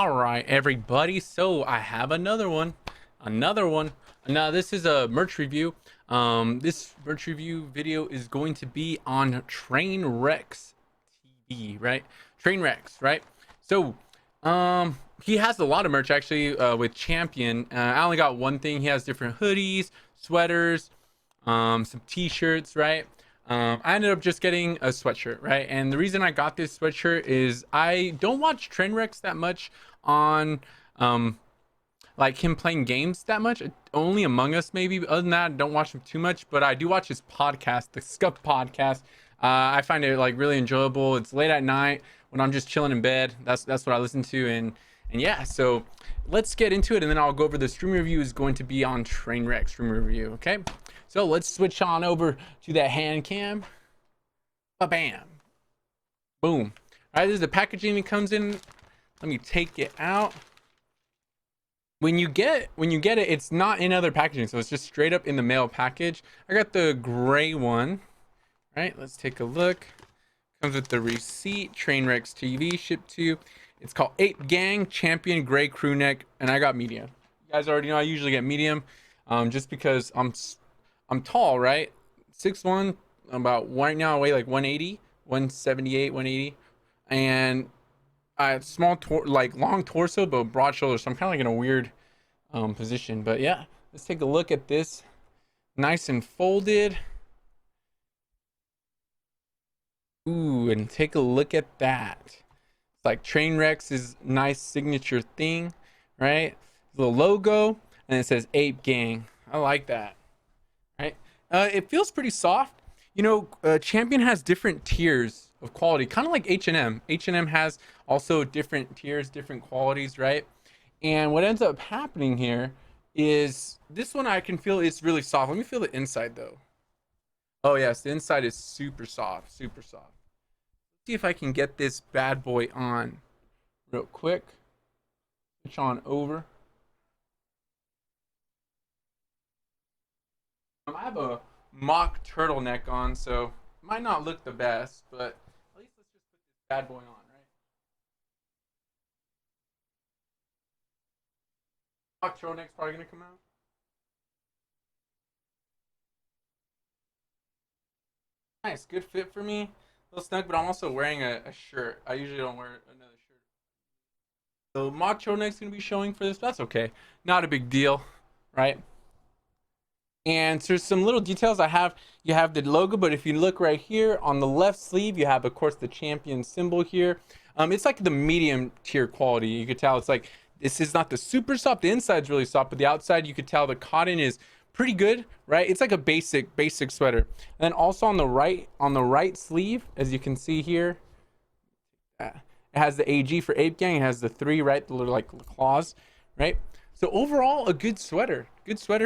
All right, everybody. So I have another one. Now this is a merch review. This merch review video is going to be on Trainwrecks TV, right? Trainwrecks, right? So, he has a lot of merch actually with Champion. I only got one thing. He has different hoodies, sweaters, some T-shirts, right? I ended up just getting a sweatshirt, right? And the reason I got this sweatshirt is I don't watch Trainwrecks that much on like him playing games that much. Only Among Us maybe. Other than that, I don't watch him too much, but I do watch his podcast, the SigEp podcast. I find it like really enjoyable. It's late at night when I'm just chilling in bed. That's what I listen to, and yeah. So let's get into it, and then I'll go over the stream review. Is going to be on Trainwreck stream review. Okay, so let's switch on over to that hand cam. Bam, boom. All right, this is the packaging that comes in. Let me take it out. When you get it, it's not in other packaging, so it's just straight up in the mail package. I got the gray one. Right, let's take a look. Comes with the receipt. Trainwreckstv shipped to you. It's called 8 Gang Champion Gray Crew Neck, and I got medium. You guys already know I usually get medium, just because I'm tall, right? 6'1", about right now I weigh like 180, 178, 180, and I have small like long torso but broad shoulders, so I'm kind of like in a weird position. But yeah, let's take a look at this. Nice and folded. Ooh, and take a look at that. It's like Trainwrecks' nice signature thing, right? The logo, and it says Ape Gang. I like that, right? It feels pretty soft. You know, Champion has different tiers of quality, kind of like H&M. H&M has also different tiers, different qualities, right? And what ends up happening here is this one I can feel it's really soft. Let me feel the inside though. Oh yes, the inside is super soft, super soft. Let's see if I can get this bad boy on real quick. Switch on over. I have a mock turtleneck on, so it might not look the best, but at least let's just put this bad boy on, right? Mock turtleneck's probably gonna come out. Nice, good fit for me. A little snug, but I'm also wearing a shirt. I usually don't wear another shirt. So mock turtleneck's gonna be showing for this. That's okay. Not a big deal, right? And there's some little details I have. You have the logo, but if you look right here on the left sleeve, you have, of course, the champion symbol here. It's like the medium tier quality. You could tell it's like, this is not the super soft. The inside's really soft, but the outside, you could tell the cotton is pretty good, right? It's like a basic sweater. And then also on the right sleeve, as you can see here, it has the AG for Ape Gang. It has the 3, right? The little like claws, right? So overall, a good sweater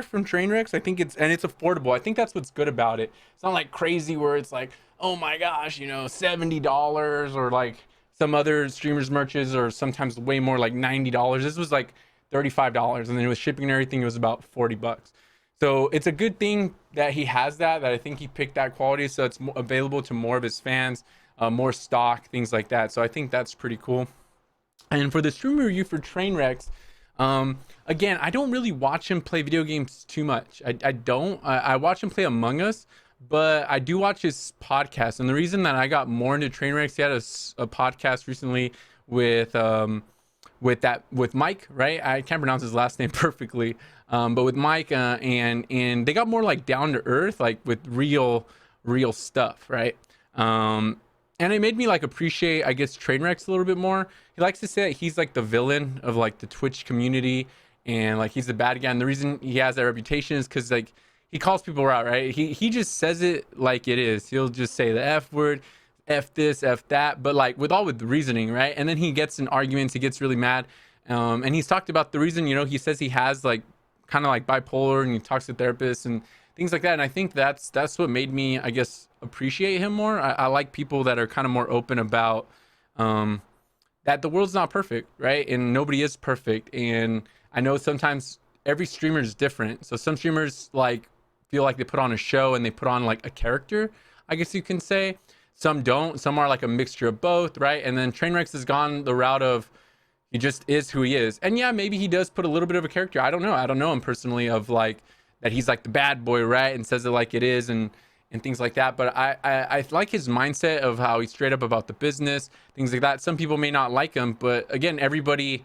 from Trainwrecks. I think it's affordable. I think that's what's good about it. It's not like crazy where it's like, oh my gosh, you know, $70, or like some other streamers merches, or sometimes way more, like $90. This was like $35, and then with shipping and everything, it was about $40. So it's a good thing that he has that I think he picked that quality, so it's available to more of his fans, more stock, things like that. So I think that's pretty cool. And for the stream review for Trainwrecks, again, I don't really watch him play video games too much. I don't. I watch him play Among Us, but I do watch his podcast. And the reason that I got more into Trainwrecks, he had a podcast recently with Mike, right? I can't pronounce his last name perfectly, but with Mike, and they got more like down to earth, like with real stuff, right? And it made me like appreciate, I guess, Trainwrecks a little bit more. He likes to say that he's like the villain of like the Twitch community, and like he's the bad guy. And the reason he has that reputation is because like he calls people out, right? He just says it like it is. He'll just say the F word, F this, F that, but like with reasoning, right? And then he gets in arguments, he gets really mad. And he's talked about the reason, you know, he says he has like kind of like bipolar, and he talks to therapists and things like that. And I think that's what made me, I guess, appreciate him more. I like people that are kind of more open about that the world's not perfect, right? And nobody is perfect. And I know sometimes every streamer is different. So some streamers like feel like they put on a show and they put on like a character, I guess you can say. Some don't. Some are like a mixture of both, right? And then Trainwrecks has gone the route of He just is who he is. And yeah, maybe he does put a little bit of a character. I don't know. I don't know him personally, of like that he's like the bad boy, right? And says it like it is, and things like that. But I like his mindset of how he's straight up about the business, things like that. Some people may not like him, but again, everybody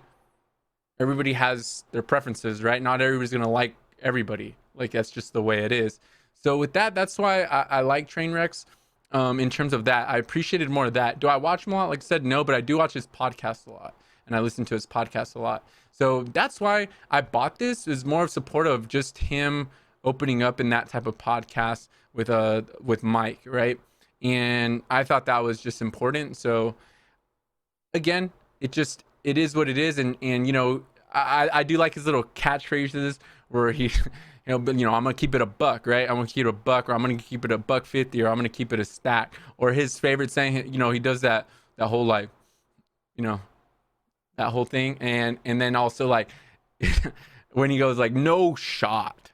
has their preferences, right? Not everybody's gonna like everybody. Like that's just the way it is. So with that, that's why I like Trainwrecks. In terms of that, I appreciated more of that. Do I watch him a lot? Like I said, no, but I do watch his podcast a lot, and I listen to his podcast a lot. So that's why I bought this. Is more of support of just him opening up in that type of podcast with Mike, right? And I thought that was just important. So again, it is what it is. And you know, I do like his little catchphrases where he but I'm gonna keep it a buck, right? I'm gonna keep it a buck, or I'm gonna keep it a $1.50, or I'm gonna keep it a stack. Or his favorite saying, he does that whole like, you know, that whole thing. And then also like when he goes like no shot,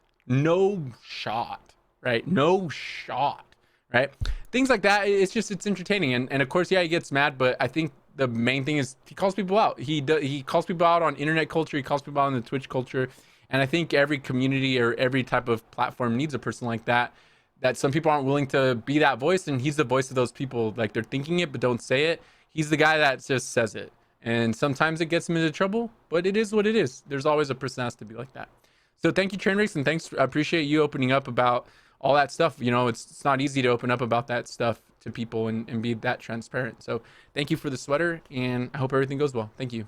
right? No shot, right? Things like that. It's entertaining. And of course, yeah, he gets mad, but I think the main thing is he calls people out. He calls people out on internet culture. He calls people out on the Twitch culture. And I think every community or every type of platform needs a person like that. That some people aren't willing to be that voice, and he's the voice of those people. Like they're thinking it but don't say it. He's the guy that just says it. And sometimes it gets him into trouble, but it is what it is. There's always a person that has to be like that. So thank you, Trainwrecks, and thanks. I appreciate you opening up about all that stuff. It's not easy to open up about that stuff to people and be that transparent. So thank you for the sweater, and I hope everything goes well. Thank you.